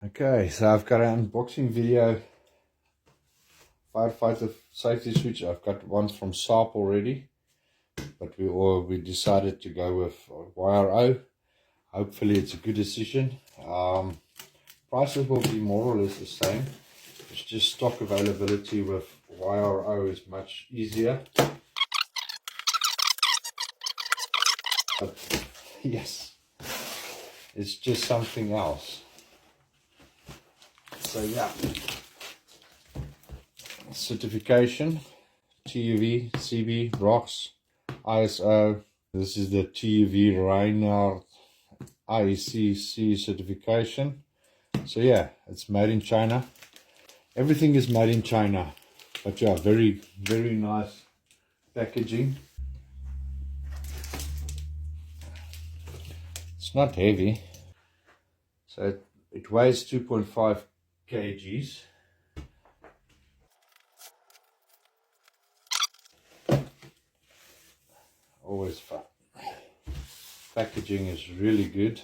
Okay, so I've got an unboxing video, firefighter safety switch. I've got one from Saab already, but we decided to go with YRO. Hopefully it's a good decision. Prices will be more or less the same. It's just stock availability with YRO is much easier. But yes, it's just something else. So yeah, certification, TUV.CE, ROS, ISO. This is the TUV YRO RS certification. So yeah, it's made in China. Everything is made in China, but yeah, very nice packaging. It's not heavy, so it weighs 2.5 kgs. Always fun. Packaging is really good.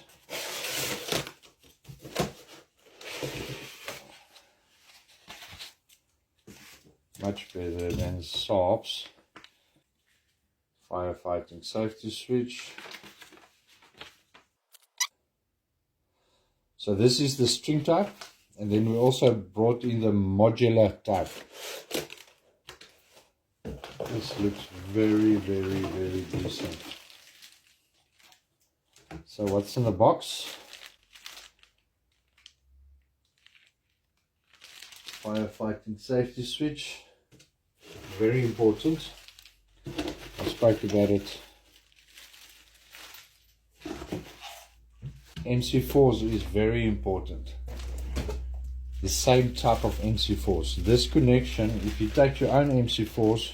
Much better than Saab's. Firefighting safety switch. So this is the string type, and then we also brought in the modular type. This looks very decent. So what's in the box? Firefighting safety switch, very important. I spoke about it. MC4s is very important. The same type of MC4s. This connection, if you take your own MC4s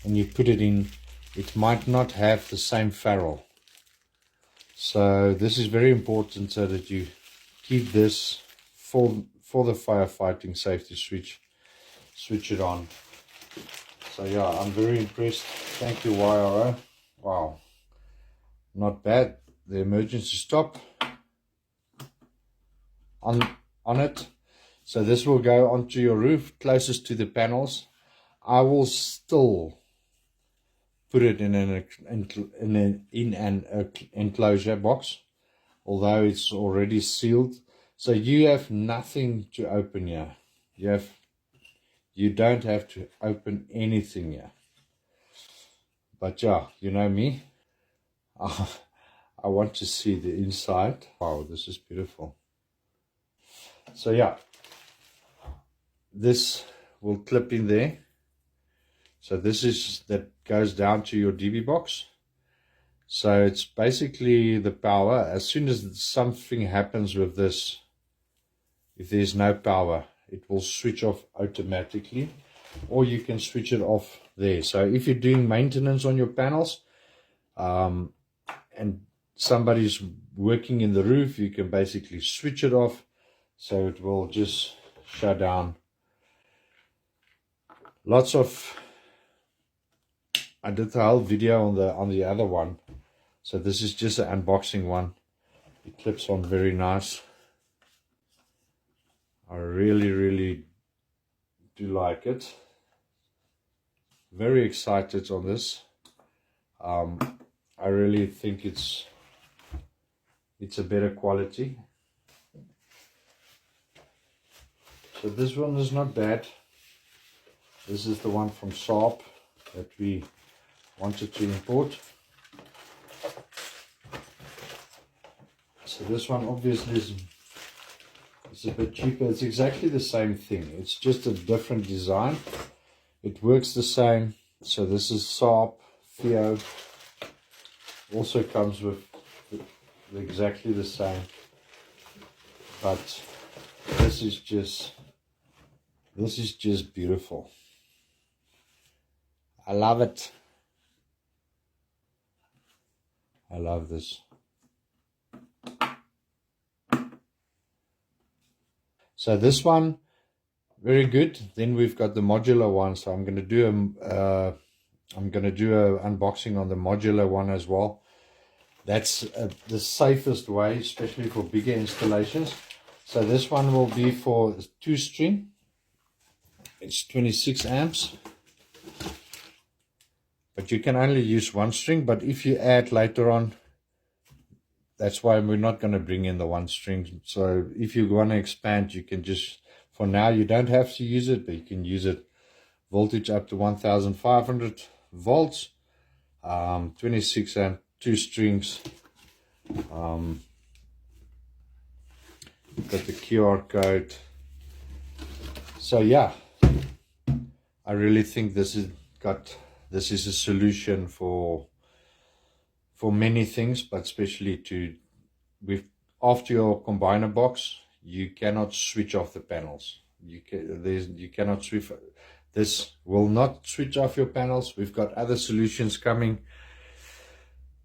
and you put it in, it might not have the same ferrule. So this is very important, so that you keep this for the firefighting safety switch it on. So yeah, I'm very impressed. Thank you, YRO. Wow, not bad. The emergency stop on it. So this will go onto your roof closest to the panels. I will still put it in an enclosure box, although it's already sealed. So you have nothing to open here. You don't have to open anything here. But yeah, you know me. I want to see the inside. Wow, this is beautiful. So yeah, this will clip in there. So this is that goes down to your DB box. So it's basically the power. As soon as something happens with this, if there's no power, it will switch off automatically, or you can switch it off there. So if you're doing maintenance on your panels, and somebody's working in the roof, you can basically switch it off, so it will just shut down. I did the whole video on the other one, so this is just an unboxing one. It clips on very nice. I really do like it. Very excited on this. I really think it's a better quality. So this one is not bad. This is the one from Saab that we wanted to import. So this one obviously is a bit cheaper. It's exactly the same thing. It's just a different design. It works the same. So this is Saab Theo. Also comes with exactly the same. But this is just beautiful. I love it. I love this. So this one, very good. Then we've got the modular one. So I'm going to do a unboxing on the modular one as well. That's the safest way, especially for bigger installations. So this one will be for 2-string. It's 26 amps. But you can only use 1 string, but if you add later on, that's why we're not going to bring in the 1 string. So if you want to expand, you can just, for now, you don't have to use it, but you can use it voltage up to 1500 volts, 26 amp, 2 strings. Got the QR code. So yeah, I really think this is a solution for many things, but especially after your combiner box, you cannot switch off the panels. You cannot switch. This will not switch off your panels. We've got other solutions coming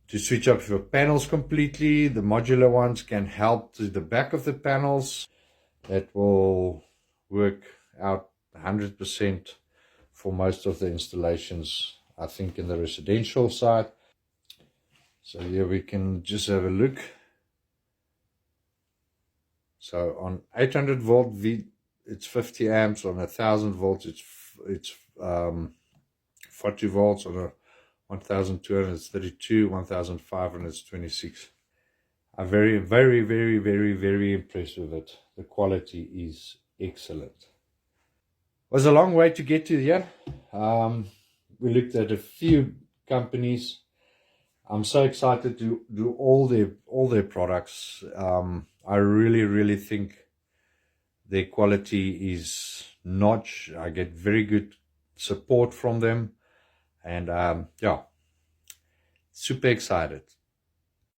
to switch off your panels completely. The modular ones can help to the back of the panels. That will work out 100% for most of the installations, I think, in the residential side. So here we can just have a look. So on 800 volt it's 50 amps. On 1000 volts it's 40 volts. On a 1200 it's 32. 1500 it's 26. I'm very, very, very, very, very impressed with it. The quality is excellent. It was a long way to get to here. We looked at a few companies. I'm so excited to do all their products. I really think their quality is notch. I get very good support from them, and yeah, super excited.